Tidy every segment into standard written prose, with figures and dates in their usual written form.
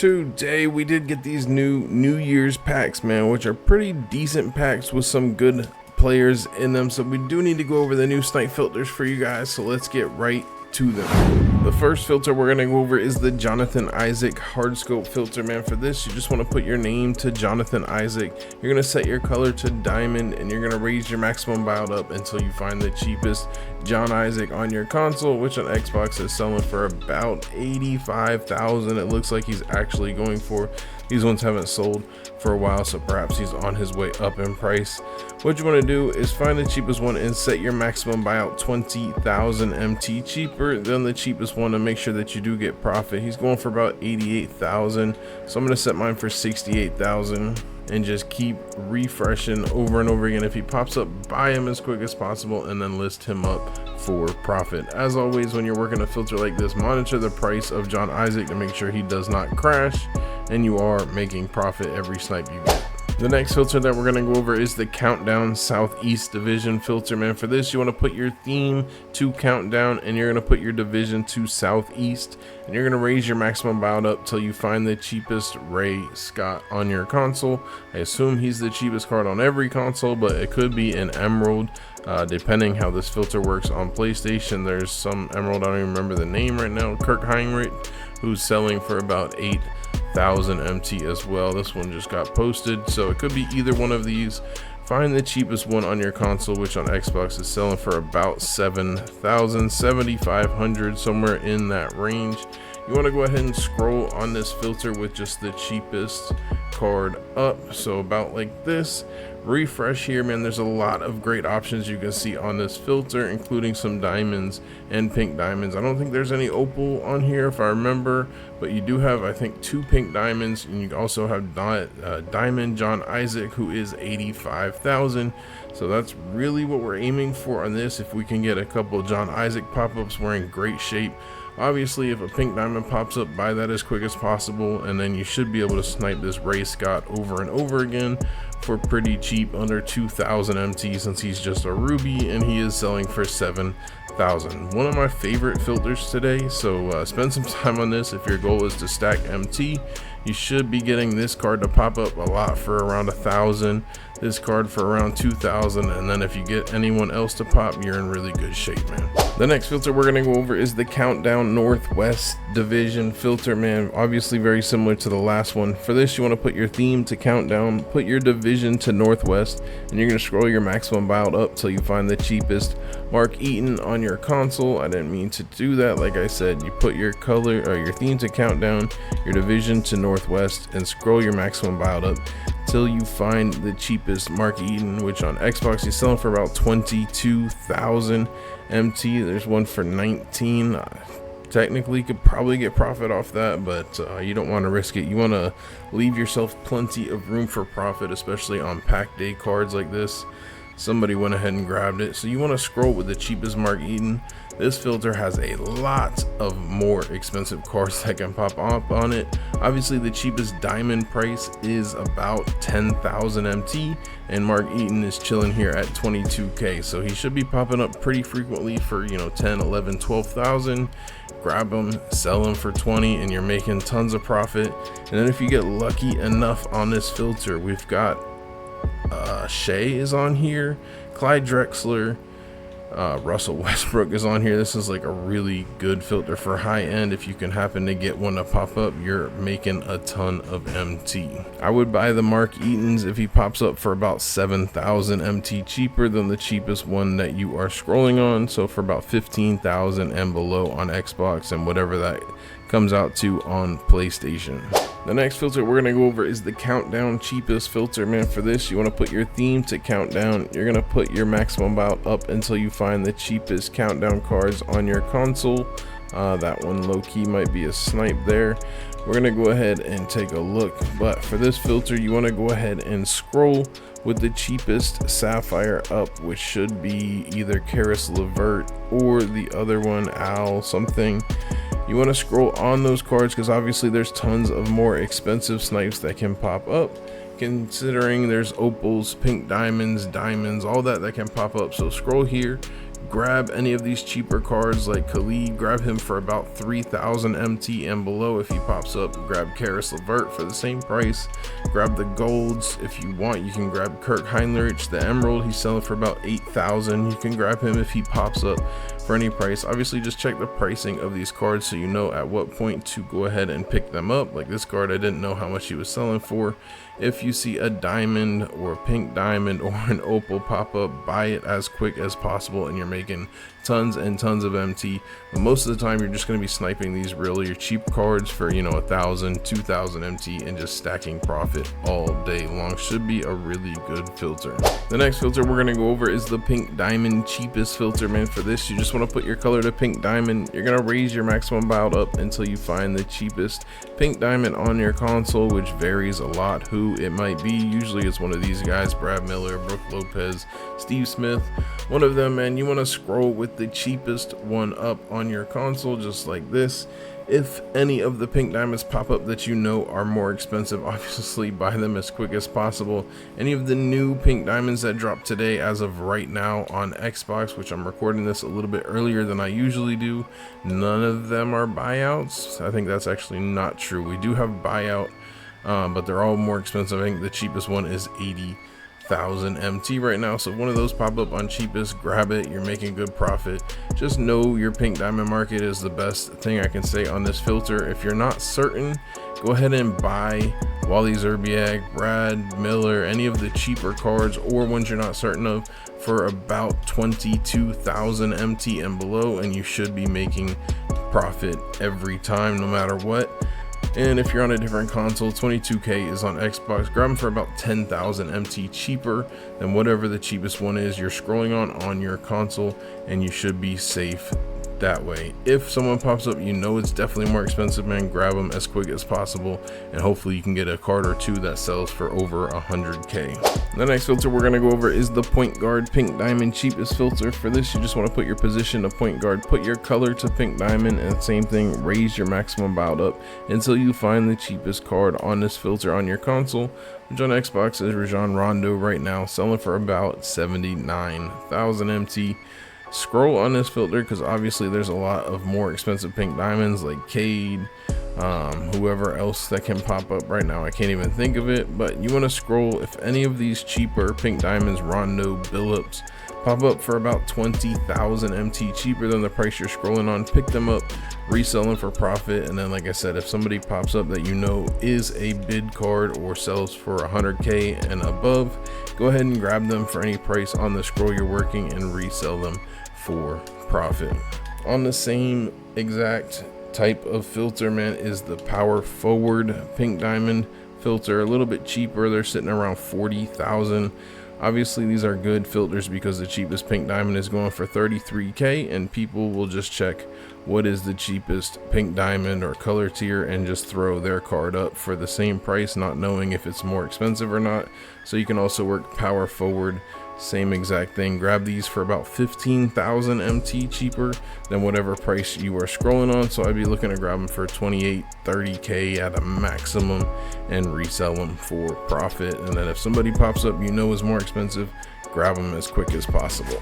Today we did get these New Year's packs, man, which are pretty decent packs with some good players in them. So we do need to go over the new Snipe filters for you guys, so let's get right to them. The first filter we're gonna go over is the Jonathan Isaac hard scope filter, man. For this, you just want to put your name to Jonathan Isaac. You're gonna set your color to diamond, and you're gonna raise your maximum buyout up until you find the cheapest John Isaac on your console, which on Xbox is selling for about 85,000. It looks like he's actually going for. These ones haven't sold for a while, so perhaps he's on his way up in price. What you want to do is find the cheapest one and set your maximum buyout 20,000 MT cheaper than the cheapest one to make sure that you do get profit. He's going for about 88,000, so I'm going to set mine for 68,000 and just keep refreshing over and over again. If he pops up, buy him as quick as possible and then list him up for profit. As always, when you're working a filter like this, monitor the price of John Isaac to make sure he does not crash and you are making profit every snipe you get. The next filter that we're going to go over is the Countdown Southeast Division filter, man. For this, you want to put your theme to Countdown and you're going to put your division to Southeast, and you're going to raise your maximum buyout up till you find the cheapest Ray Scott on your console. I assume he's the cheapest card on every console, but it could be an Emerald, depending how this filter works on PlayStation. There's some Emerald, I don't even remember the name right now, Kirk Heinrich, who's selling for about 8,000 MT as well. This one just got posted, so it could be either one of these. Find the cheapest one on your console, which on Xbox is selling for about 7,000, 7,500, somewhere in that range. You want to go ahead and scroll on this filter with just the cheapest card up, so about like this. Refresh here, man. There's a lot of great options you can see on this filter, including some diamonds and pink diamonds. I don't think there's any opal on here if I remember, but you do have, I think, 2 pink diamonds, and you also have diamond John Isaac, who is 85,000. so that's really what we're aiming for on this. If we can get a couple of John Isaac pop-ups, we're in great shape. Obviously, if a pink diamond pops up, buy that as quick as possible, and then you should be able to snipe this Ray Scott over and over again for pretty cheap, under 2,000 MT, since he's just a ruby and he is selling for 7,000. One of my favorite filters today, so spend some time on this. If your goal is to stack MT, you should be getting this card to pop up a lot for around 1,000, this card for around 2,000, and then if you get anyone else to pop, you're in really good shape, man. The next filter we're going to go over is the Countdown Northwest Division filter, man. Obviously very similar to the last one. For this, you want to put your theme to Countdown, put your division to Northwest, and you're going to scroll your maximum buyout up till you find the cheapest Mark Eaton on your console. I didn't mean to do that. Like I said, you put your color or your theme to Countdown, your division to Northwest, and scroll your maximum buyout up till you find the cheapest Mark Eaton, which on Xbox is selling for about 22,000 MT. There's one for 19. Technically could probably get profit off that, but you don't want to risk it. You want to leave yourself plenty of room for profit, especially on pack day cards like this. Somebody went ahead and grabbed it, so you want to scroll with the cheapest Mark Eaton. This filter has a lot of more expensive cards that can pop up on it. Obviously, the cheapest diamond price is about 10,000 MT, and Mark Eaton is chilling here at 22k, so he should be popping up pretty frequently for, you know, 10, 11, 12,000. Grab them, sell them for 20, and you're making tons of profit. And then if you get lucky enough on this filter, we've got Shea is on here, Clyde Drexler, Russell Westbrook is on here. This is like a really good filter for high end. If you can happen to get one to pop up, you're making a ton of MT. I would buy the Mark Eatons if he pops up for about 7,000 MT cheaper than the cheapest one that you are scrolling on, so for about 15,000 and below on Xbox, and whatever that comes out to on PlayStation. The next filter we're going to go over is the Countdown cheapest filter, man. For this, you want to put your theme to Countdown. You're going to put your maximum buyout up until you find the cheapest Countdown cards on your console. That one low-key might be a snipe there. We're going to go ahead and take a look, but for this filter, you want to go ahead and scroll with the cheapest Sapphire up, which should be either Karis LeVert or the other one, Al something. You want to scroll on those cards because obviously there's tons of more expensive snipes that can pop up, considering there's opals, pink diamonds, all that can pop up. So scroll here, grab any of these cheaper cards like Khalid, grab him for about 3,000 MT and below if he pops up. Grab Karis LeVert for the same price. Grab the golds if you want. You can grab Kirk Heinrich, the emerald, he's selling for about 8,000. You can grab him if he pops up for any price. Obviously just check the pricing of these cards so you know at what point to go ahead and pick them up. Like this card, I didn't know how much he was selling for. If you see a diamond or a pink diamond or an opal pop up, buy it as quick as possible, and you're making tons and tons of MT. But most of the time you're just going to be sniping these really cheap cards for, you know, 1,000, 2,000 MT and just stacking profit all day long. Should be a really good filter. The next filter we're going to go over is the pink diamond, cheapest filter, man. For this, you just want to put your color to pink diamond. You're going to raise your maximum buyout up until you find the cheapest pink diamond on your console, which varies a lot who it might be. Usually it's one of these guys, Brad Miller, Brooke Lopez, Steve Smith, one of them, man. You want to scroll with the cheapest one up on your console, just like this. If any of the pink diamonds pop up that you know are more expensive, obviously buy them as quick as possible. Any of the new pink diamonds that dropped today as of right now on Xbox, which I'm recording this a little bit earlier than I usually do, none of them are buyouts. I think that's actually not true. We do have buyout, but they're all more expensive. I think the cheapest one is 80,000 MT right now. So if one of those pop up on cheapest, grab it. You're making good profit. Just know your pink diamond market is the best thing I can say on this filter. If you're not certain, go ahead and buy Wally Zerbiak, Brad Miller, any of the cheaper cards or ones you're not certain of for about 22,000 MT and below, and you should be making profit every time, no matter what. And if you're on a different console, 22K is on Xbox. Grab them for about 10,000 MT cheaper than whatever the cheapest one is you're scrolling on your console, and you should be safe that way. If someone pops up, you know it's definitely more expensive, man, grab them as quick as possible, and hopefully you can get a card or two that sells for over 100K. The next filter we're going to go over is the point guard pink diamond, cheapest filter. For this, you just want to put your position to point guard, put your color to pink diamond, and same thing, raise your maximum buyout up until you find the cheapest card on this filter on your console, which on Xbox is Rajon Rondo right now, selling for about 79,000 MT. Scroll on this filter because obviously there's a lot of more expensive pink diamonds like Cade, whoever else that can pop up right now, I can't even think of it. But you want to scroll if any of these cheaper pink diamonds, Rondo, Billups, pop up for about 20,000 MT cheaper than the price you're scrolling on, pick them up, resell them for profit. And then, like I said, if somebody pops up that you know is a bid card or sells for 100K and above, go ahead and grab them for any price on the scroll you're working and resell them for profit. On the same exact type of filter, man, is the power forward pink diamond filter, a little bit cheaper. They're sitting around 40,000. Obviously these are good filters because the cheapest pink diamond is going for 33K, and people will just check what is the cheapest pink diamond or color tier and just throw their card up for the same price, not knowing if it's more expensive or not. So you can also work power forward, same exact thing. Grab these for about 15,000 MT cheaper than whatever price you are scrolling on. So I'd be looking to grab them for 28, 30K at a maximum and resell them for profit. And then if somebody pops up you know is more expensive, grab them as quick as possible.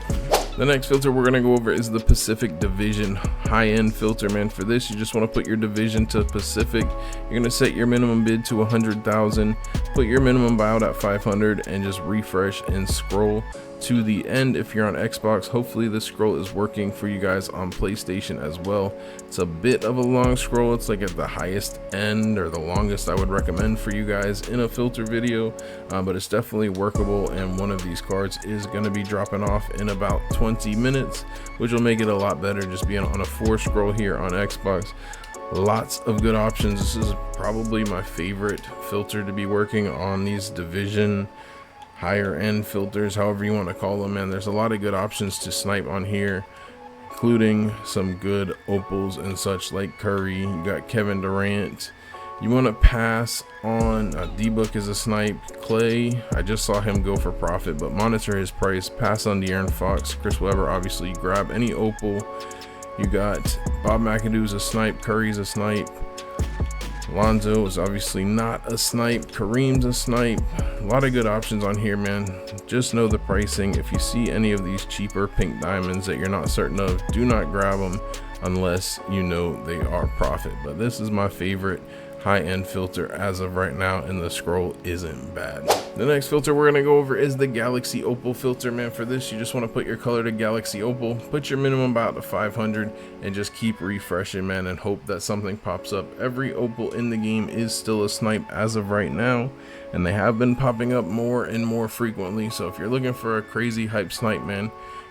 The next filter we're going to go over is the Pacific Division high-end filter, man. For this, you just want to put your division to Pacific. You're going to set your minimum bid to 100,000, put your minimum buyout at 500, and just refresh and scroll to the end. If you're on Xbox, hopefully this scroll is working for you guys on PlayStation as well. It's a bit of a long scroll. It's like at the highest end, or the longest I would recommend for you guys in a filter video, but it's definitely workable, and one of these cards is going to be dropping off in about 20 minutes, which will make it a lot better just being on a 4 scroll here on Xbox. Lots of good options. This is probably my favorite filter to be working on these division higher end filters, however you want to call them, man. There's a lot of good options to snipe on here, including some good opals and such like Curry. You got Kevin Durant. You want to pass on D-Book is a snipe. Clay, I just saw him go for profit, but monitor his price. Pass on De'Aaron Fox. Chris Webber, obviously you grab any opal. You got Bob McAdoo's a snipe. Curry's a snipe. Lonzo is obviously not a snipe. Kareem's a snipe. A lot of good options on here, man. Just know the pricing. If you see any of these cheaper pink diamonds that you're not certain of, do not grab them unless you know they are profit. But this is my favorite high-end filter as of right now, and the scroll isn't bad. The next filter we're gonna go over is the Galaxy Opal filter, man. For this, you just want to put your color to Galaxy Opal, put your minimum about to 500, and just keep refreshing, man, and hope that something pops up. Every Opal in the game is still a snipe as of right now, and they have been popping up more and more frequently. So if you're looking for a crazy hype snipe, man,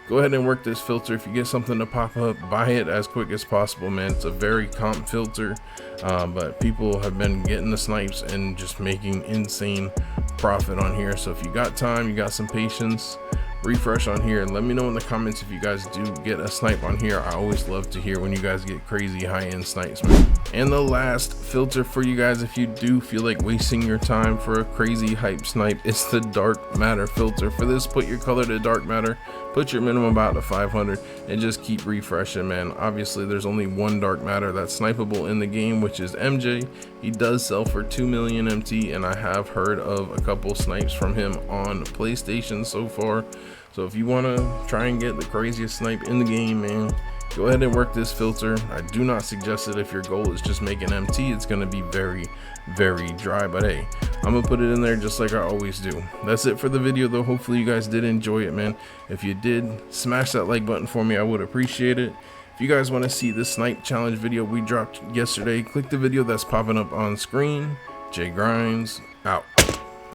go ahead and work this filter. If you get something to pop up, buy it as quick as possible, man. It's a very comp filter, but people have been getting the snipes and just making insane profit on here. So if you got time, you got some patience, refresh on here and let me know in the comments if you guys do get a snipe on here. I always love to hear when you guys get crazy high-end snipes, man. And the last filter for you guys, if you do feel like wasting your time for a crazy hype snipe, it's the dark matter filter. For this, put your color to dark matter, put your minimum about to 500, and just keep refreshing, man. Obviously there's only one dark matter that's snipeable in the game, which is MJ. He does sell for 2 million MT, and I have heard of a couple snipes from him on PlayStation so far. So if you want to try and get the craziest snipe in the game, man, go ahead and work this filter. I do not suggest it if your goal is just making MT. It's going to be very, very dry, but hey, I'm gonna put it in there just like I always do. That's it for the video though. Hopefully you guys did enjoy it, man. If you did, smash that like button for me. I would appreciate it. If you guys want to see the snipe challenge video we dropped yesterday, click the video that's popping up on screen. Jay Grinds out.